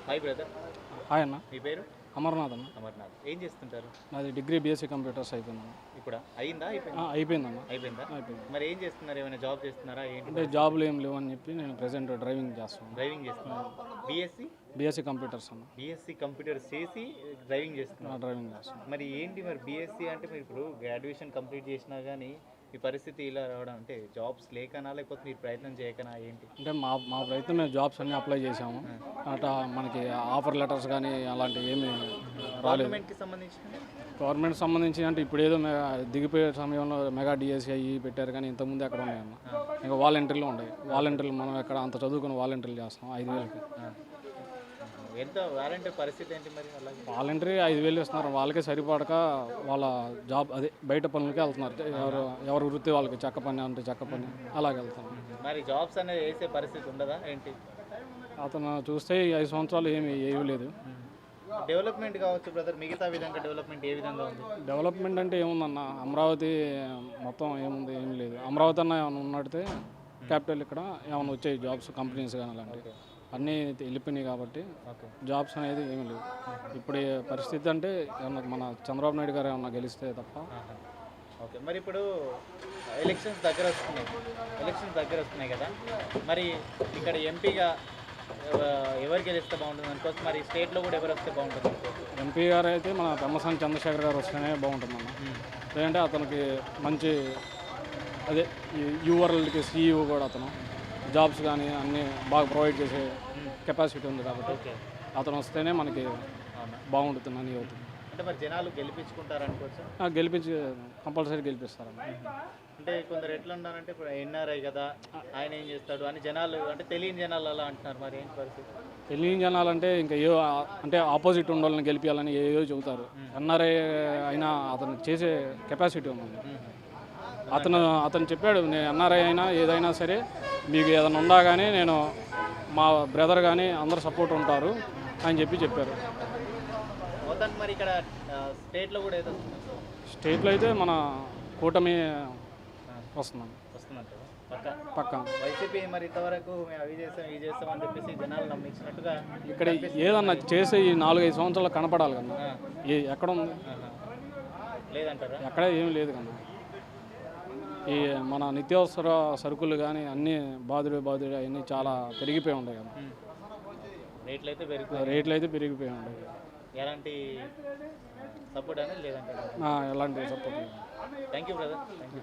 Hi brother. Hi అన్న. మీ పేరు? అమర్నాథ్ అన్న. అమర్నాథ్. ఏం చేస్తుంటారు? నాది డిగ్రీ బీఎస్సీ కంప్యూటర్స్ అయిపోయిందన్న. ఇప్పుడు అయిందా? అయిపోయిందన్న. అయిపోయిందా? అయిపోయింది. మరి ఏం చేస్తున్నారు? ఏమైనా జాబ్ చేస్తున్నారా ఏంటి? అంటే జాబులు ఏం లేవు అని చెప్పి నేను ప్రెసెంట్ డ్రైవింగ్ చేస్తాను. డ్రైవింగ్ చేస్తున్నారు. బీఎస్సీ కంప్యూటర్స్ అన్న. బీఎస్సీ కంప్యూటర్స్ చేసి డ్రైవింగ్ చేస్తున్నారు. డ్రైవింగ్ చేస్తాను. మరి ఏంటి మరి బీఎస్సీ అంటే మీరు ఇప్పుడు గ్రాడ్యుయేషన్ కంప్లీట్ చేసినా కానీ ఈ పరిస్థితి ఇలా రావడం అంటే జాబ్స్ లేకనా లేకపోతే మీరు ప్రయత్నం చేయకనా ఏంటి? అంటే మా ప్రయత్నం మేము జాబ్స్ అన్నీ అప్లై చేసాము. అట్లా మనకి ఆఫర్ లెటర్స్ కానీ అలాంటివి ఏమి రాలేదు. గవర్నమెంట్కి సంబంధించి గవర్నమెంట్ సంబంధించి అంటే ఇప్పుడు ఏదో దిగిపోయే సమయంలో మెగా డిఎస్సీ అయ్యి పెట్టారు కానీ ఇంతకుముందు ఎక్కడ ఉన్నాయన్న. ఇంకా వాలంటీర్లు ఉన్నాయి. వాలంటీర్లు మనం ఎక్కడ అంత చదువుకుని వాలంటీర్లు చేస్తాం 5,000కి. ఎంత వాలంటీర్ పరిస్థితి ఏంటి మరి? అలాగే వాలంటరీ 5,000 ఇస్తున్నారు. వాళ్ళకే సరిపడక వాళ్ళ జాబ్ అదే బయట పనులకే వెళ్తున్నారు. ఎవరు వృత్తి వాళ్ళకి చెక్క పని అంటే చెక్క పని అలాగే వెళ్తున్నారు. మరి జాబ్స్ అనేది వేసే పరిస్థితి ఉండదా ఏంటి? అతను చూస్తే 5 సంవత్సరాలు ఏమి లేదు. డెవలప్మెంట్ కావచ్చు బ్రదర్, మిగతా విధంగా డెవలప్మెంట్ ఏ విధంగా ఉంది? డెవలప్మెంట్ అంటే ఏముందన్న, అమరావతి మొత్తం ఏముంది ఏమి లేదు. అమరావతి అన్న ఏమైనా ఉన్నట్టే క్యాపిటల్ ఇక్కడ ఏమైనా వచ్చాయి జాబ్స్ కంపెనీస్ కానీ అలాంటివి అన్నీ వెళ్ళిపోయినాయి కాబట్టి జాబ్స్ అనేది ఏమీ లేవు. ఇప్పుడు పరిస్థితి అంటే ఏమన్నా మన చంద్రబాబు నాయుడు గారు ఏమన్నా గెలిస్తే తప్ప. ఓకే, మరి ఇప్పుడు ఎలక్షన్స్ దగ్గర వస్తున్నాయి కదా, మరి ఇక్కడ ఎంపీగా ఎవరు గెలిస్తే బాగుంటుంది అనుకోవచ్చు, మరి స్టేట్లో కూడా ఎవరు వస్తే బాగుంటుంది? ఎంపీ గారు అయితే మన పెమ్మసాని చంద్రశేఖర్ గారు వస్తేనే బాగుంటుందన్న. లేదంటే అతనికి మంచి అదే యూఆర్ఎల్కి సీఈఓ కూడా అతను జాబ్స్ కానీ అన్నీ బాగా ప్రొవైడ్ చేసే కెపాసిటీ ఉంది కాబట్టి అతను వస్తేనే మనకి బాగుంటుందని అవుతుంది. అంటే మరి జనాలు గెలిపించుకుంటారు అనుకోవచ్చు? గెలిపించి కంపల్సరీ గెలిపిస్తారన్న. అంటే కొందరు ఎట్లా ఉన్నారంటే ఇప్పుడు ఎన్ఆర్ఐ కదా ఆయన ఏం చేస్తాడు అని జనాలు అంటే తెలియని జనాలు అలా అంటున్నారు. మరి ఏంటి పరిస్థితి? తెలియని జనాలంటే ఇంకా అంటే ఆపోజిట్ ఉండాలని గెలిపించాలని ఏవో చెబుతారు. ఎన్ఆర్ఐ అయినా అతను చేసే కెపాసిటీ ఉంది. అతను చెప్పాడు, నేను ఎన్ఆర్ఐ అయినా ఏదైనా సరే మీకు ఏదైనా ఉండా కానీ నేను మా బ్రదర్ కానీ అందరు సపోర్ట్ ఉంటారు అని చెప్పారు. మరి ఇక్కడ స్టేట్లో కూడా ఏదో స్టేట్లో అయితే మన కూటమి వస్తుందంట. పక్క వైసీపీ మరి ఇంతవరకు మేము అవి చేస్తాం అని చెప్పేసి జనాలు నమ్మించినట్టుగా ఇక్కడ ఏదన్నా చేసే ఈ 4-5 సంవత్సరాలు కనపడాలి కన్నా. ఎక్కడ ఉంది? లేదంటారా? ఎక్కడ ఏమి లేదు కన్నా. ఈ మన నిత్యావసర సరుకులు కానీ అన్నీ బాదుడు అవన్నీ చాలా పెరిగిపోయి ఉన్నాయి కదా. రేట్లు అయితే పెరిగిపోయి ఉన్నాయి. ఎలాంటి సపోర్ట్ అనేది లేదంటారా? ఎలాంటి సపోర్ట్ లేదు. Thank you brother. Thank you.